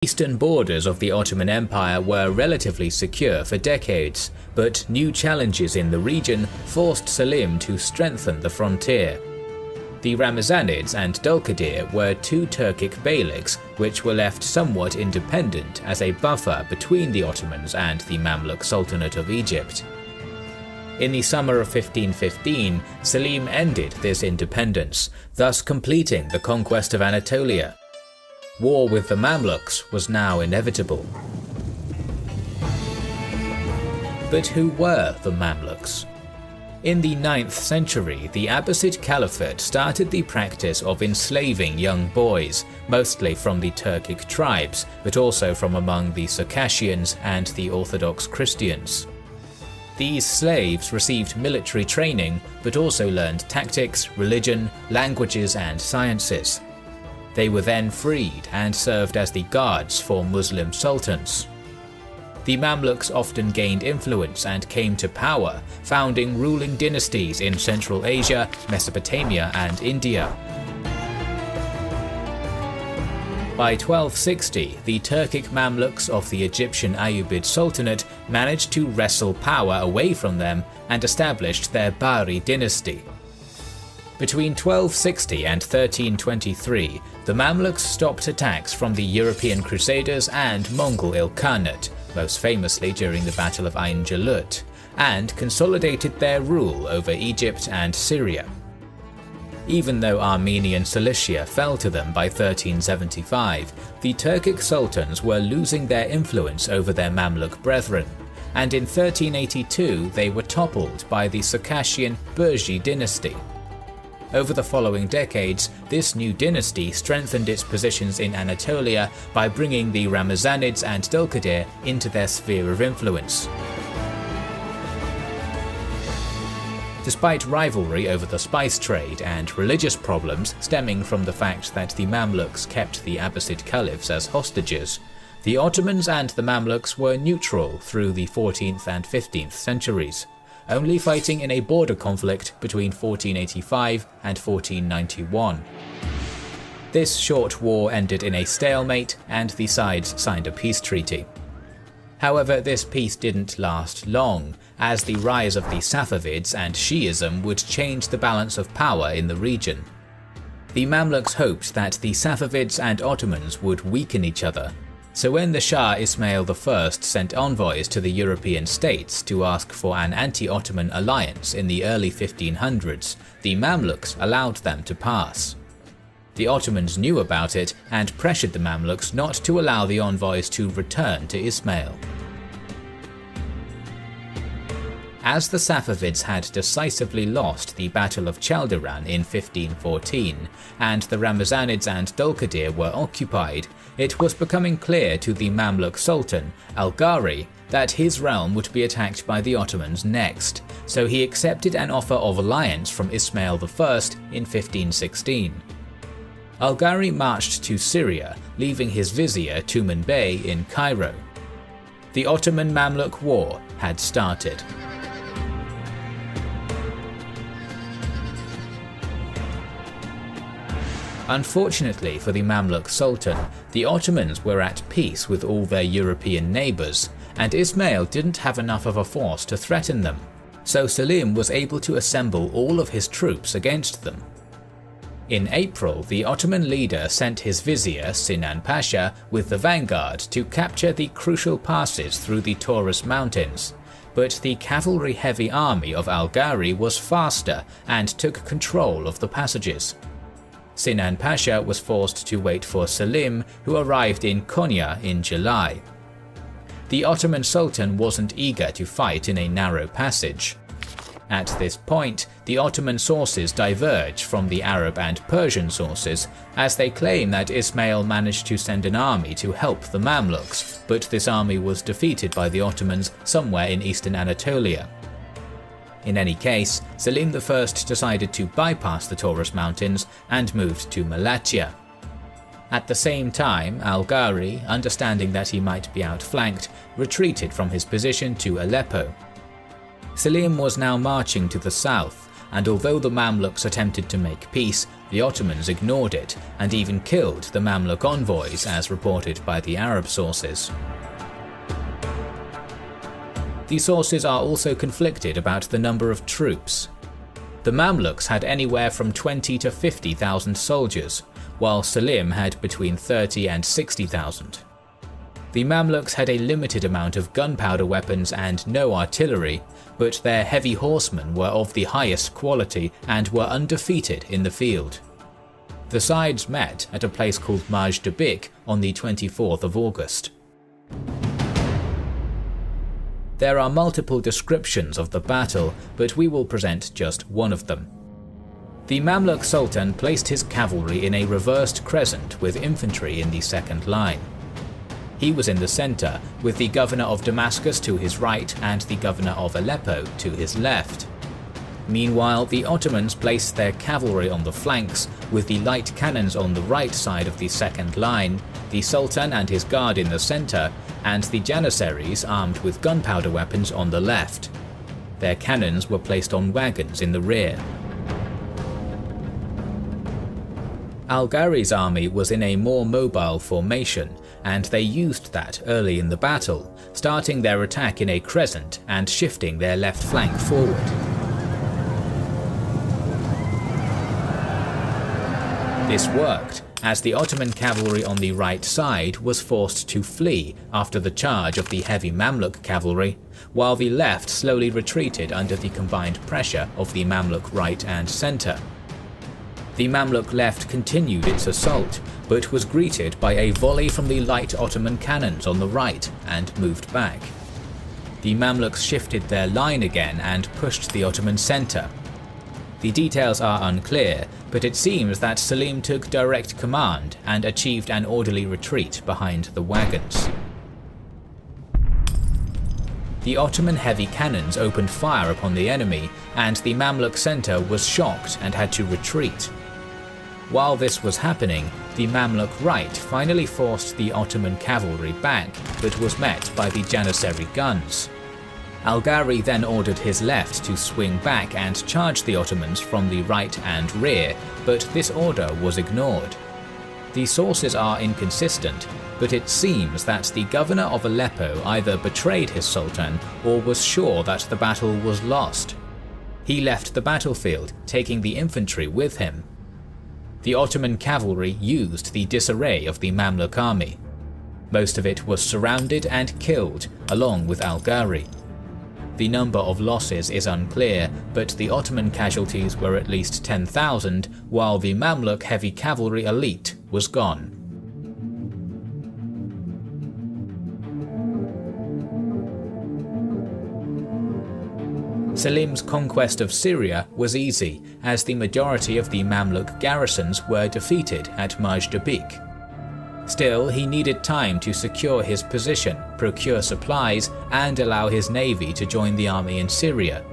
eastern borders of the Ottoman Empire were relatively secure for decades, but new challenges in the region forced Selim to strengthen the frontier. The Ramazanids and Dulkadir were two Turkic beyliks which were left somewhat independent as a buffer between the Ottomans and the Mamluk Sultanate of Egypt. In the summer of 1515, Selim ended this independence, thus completing the conquest of Anatolia. War with the Mamluks was now inevitable. But who were the Mamluks? In the 9th century, the Abbasid Caliphate started the practice of enslaving young boys, mostly from the Turkic tribes, but also from among the Circassians and the Orthodox Christians. These slaves received military training, but also learned tactics, religion, languages, and sciences. They were then freed and served as the guards for Muslim sultans. The Mamluks often gained influence and came to power, founding ruling dynasties in Central Asia, Mesopotamia, and India. By 1260, the Turkic Mamluks of the Egyptian Ayyubid Sultanate managed to wrestle power away from them and established their Bahri dynasty. Between 1260 and 1323, the Mamluks stopped attacks from the European Crusaders and Mongol Ilkhanate, most famously during the Battle of Ain Jalut, and consolidated their rule over Egypt and Syria. Even though Armenian Cilicia fell to them by 1375, the Turkic sultans were losing their influence over their Mamluk brethren, and in 1382 they were toppled by the Circassian Burji dynasty. Over the following decades, this new dynasty strengthened its positions in Anatolia by bringing the Ramazanids and Dulkadir into their sphere of influence. Despite rivalry over the spice trade and religious problems stemming from the fact that the Mamluks kept the Abbasid caliphs as hostages, the Ottomans and the Mamluks were neutral through the 14th and 15th centuries, only fighting in a border conflict between 1485 and 1491. This short war ended in a stalemate and the sides signed a peace treaty. However, this peace didn't last long, as the rise of the Safavids and Shi'ism would change the balance of power in the region. The Mamluks hoped that the Safavids and Ottomans would weaken each other, so when the Shah Ismail I sent envoys to the European states to ask for an anti-Ottoman alliance in the early 1500s, the Mamluks allowed them to pass. The Ottomans knew about it and pressured the Mamluks not to allow the envoys to return to Ismail. As the Safavids had decisively lost the Battle of Chaldiran in 1514, and the Ramazanids and Dulkadir were occupied, it was becoming clear to the Mamluk Sultan, Algari, that his realm would be attacked by the Ottomans next, so he accepted an offer of alliance from Ismail I in 1516. Algari marched to Syria, leaving his vizier Tumen Bey in Cairo. The Ottoman-Mamluk War had started. Unfortunately for the Mamluk Sultan, the Ottomans were at peace with all their European neighbours, and Ismail didn't have enough of a force to threaten them, so Selim was able to assemble all of his troops against them. In April, the Ottoman leader sent his vizier Sinan Pasha with the vanguard to capture the crucial passes through the Taurus Mountains, but the cavalry-heavy army of Algari was faster and took control of the passages. Sinan Pasha was forced to wait for Selim, who arrived in Konya in July. The Ottoman Sultan wasn't eager to fight in a narrow passage. At this point, the Ottoman sources diverge from the Arab and Persian sources, as they claim that Ismail managed to send an army to help the Mamluks, but this army was defeated by the Ottomans somewhere in eastern Anatolia. In any case, Selim I decided to bypass the Taurus Mountains and moved to Malatya. At the same time, Algari, understanding that he might be outflanked, retreated from his position to Aleppo. Selim was now marching to the south, and although the Mamluks attempted to make peace, the Ottomans ignored it and even killed the Mamluk envoys, as reported by the Arab sources. The sources are also conflicted about the number of troops. The Mamluks had anywhere from 20 to 50,000 soldiers, while Selim had between 30 and 60,000. The Mamluks had a limited amount of gunpowder weapons and no artillery, but their heavy horsemen were of the highest quality and were undefeated in the field. The sides met at a place called Marj Dabiq on the 24th of August. There are multiple descriptions of the battle, but we will present just one of them. The Mamluk Sultan placed his cavalry in a reversed crescent with infantry in the second line. He was in the center, with the governor of Damascus to his right and the governor of Aleppo to his left. Meanwhile, the Ottomans placed their cavalry on the flanks, with the light cannons on the right side of the second line, the Sultan and his guard in the center, and the Janissaries armed with gunpowder weapons on the left. Their cannons were placed on wagons in the rear. Al-Ghari's army was in a more mobile formation, and they used that early in the battle, starting their attack in a crescent and shifting their left flank forward. This worked, as the Ottoman cavalry on the right side was forced to flee after the charge of the heavy Mamluk cavalry, while the left slowly retreated under the combined pressure of the Mamluk right and center. The Mamluk left continued its assault, but was greeted by a volley from the light Ottoman cannons on the right and moved back. The Mamluks shifted their line again and pushed the Ottoman center. The details are unclear, but it seems that Selim took direct command and achieved an orderly retreat behind the wagons. The Ottoman heavy cannons opened fire upon the enemy, and the Mamluk center was shocked and had to retreat. While this was happening, the Mamluk right finally forced the Ottoman cavalry back, but was met by the Janissary guns. Al-Ghari then ordered his left to swing back and charge the Ottomans from the right and rear, but this order was ignored. The sources are inconsistent, but it seems that the governor of Aleppo either betrayed his sultan or was sure that the battle was lost. He left the battlefield, taking the infantry with him. The Ottoman cavalry used the disarray of the Mamluk army. Most of it was surrounded and killed, along with Al-Ghari. The number of losses is unclear, but the Ottoman casualties were at least 10,000, while the Mamluk heavy cavalry elite was gone. Selim's conquest of Syria was easy, as the majority of the Mamluk garrisons were defeated at Marj Dabiq. Still, he needed time to secure his position, procure supplies, and allow his navy to join the army in Syria.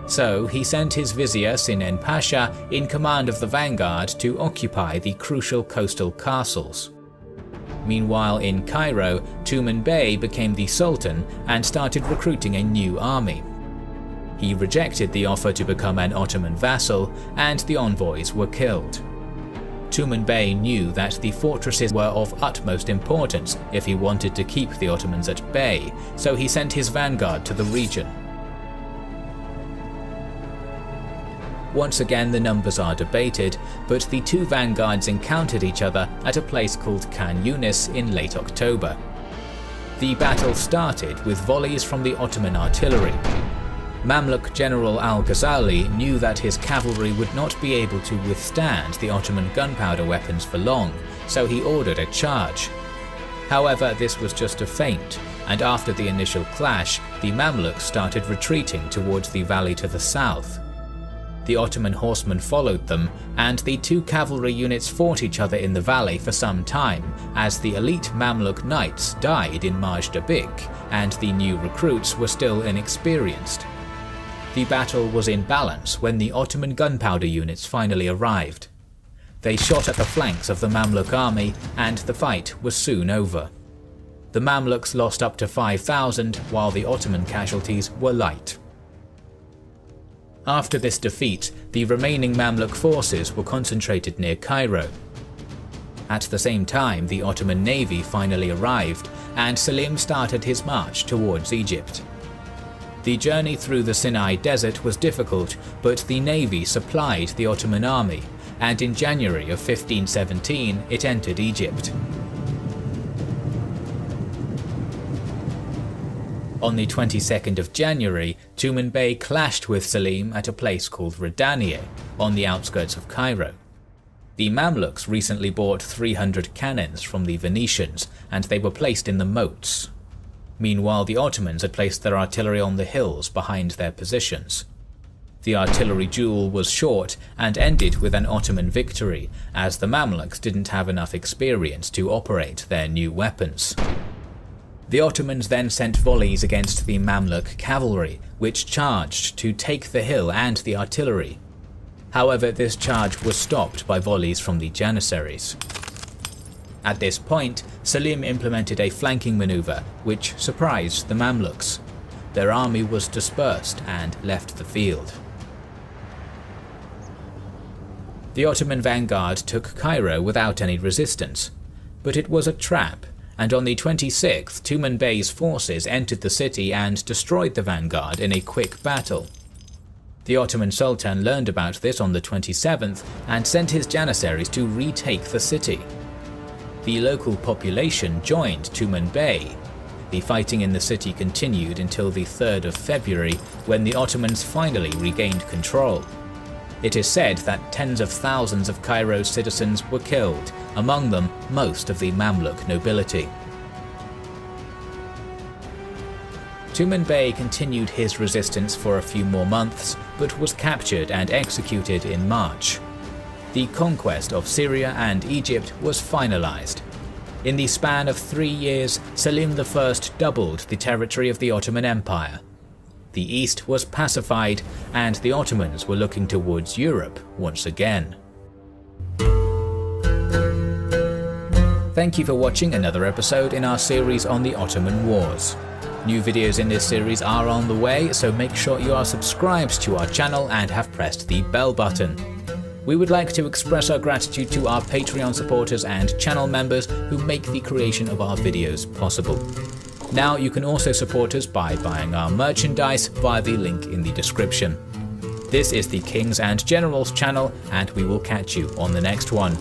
So he sent his vizier Sinan Pasha in command of the vanguard to occupy the crucial coastal castles. Meanwhile in Cairo, Tumen Bey became the Sultan and started recruiting a new army. He rejected the offer to become an Ottoman vassal, and the envoys were killed. Tumen Bey knew that the fortresses were of utmost importance if he wanted to keep the Ottomans at bay, so he sent his vanguard to the region. Once again the numbers are debated, but the two vanguards encountered each other at a place called Khan Yunis in late October. The battle started with volleys from the Ottoman artillery. Mamluk General al-Ghazali knew that his cavalry would not be able to withstand the Ottoman gunpowder weapons for long, so he ordered a charge. However, this was just a feint, and after the initial clash, the Mamluks started retreating towards the valley to the south. The Ottoman horsemen followed them, and the two cavalry units fought each other in the valley for some time, as the elite Mamluk knights died in Marj Dabiq, and the new recruits were still inexperienced. The battle was in balance when the Ottoman gunpowder units finally arrived. They shot at the flanks of the Mamluk army, and the fight was soon over. The Mamluks lost up to 5,000, while the Ottoman casualties were light. After this defeat, the remaining Mamluk forces were concentrated near Cairo. At the same time, the Ottoman navy finally arrived, and Selim started his march towards Egypt. The journey through the Sinai Desert was difficult, but the navy supplied the Ottoman army, and in January of 1517 it entered Egypt. On the 22nd of January, Tumen Bey clashed with Selim at a place called Ridanieh, on the outskirts of Cairo. The Mamluks recently bought 300 cannons from the Venetians, and they were placed in the moats. Meanwhile, the Ottomans had placed their artillery on the hills behind their positions. The artillery duel was short and ended with an Ottoman victory, as the Mamluks didn't have enough experience to operate their new weapons. The Ottomans then sent volleys against the Mamluk cavalry, which charged to take the hill and the artillery. However, this charge was stopped by volleys from the Janissaries. At this point, Selim implemented a flanking maneuver, which surprised the Mamluks. Their army was dispersed and left the field. The Ottoman vanguard took Cairo without any resistance, but it was a trap, and on the 26th, Tumen Bey's forces entered the city and destroyed the vanguard in a quick battle. The Ottoman Sultan learned about this on the 27th and sent his Janissaries to retake the city. The local population joined Tumen Bey. The fighting in the city continued until the 3rd of February, when the Ottomans finally regained control. It is said that tens of thousands of Cairo's citizens were killed, among them most of the Mamluk nobility. Tumen Bey continued his resistance for a few more months, but was captured and executed in March. The conquest of Syria and Egypt was finalized. In the span of 3 years, Selim I doubled the territory of the Ottoman Empire. The East was pacified, and the Ottomans were looking towards Europe once again. Thank you for watching another episode in our series on the Ottoman Wars. New videos in this series are on the way, so make sure you are subscribed to our channel and have pressed the bell button. We would like to express our gratitude to our Patreon supporters and channel members who make the creation of our videos possible. Now you can also support us by buying our merchandise via the link in the description. This is the Kings and Generals channel, and we will catch you on the next one.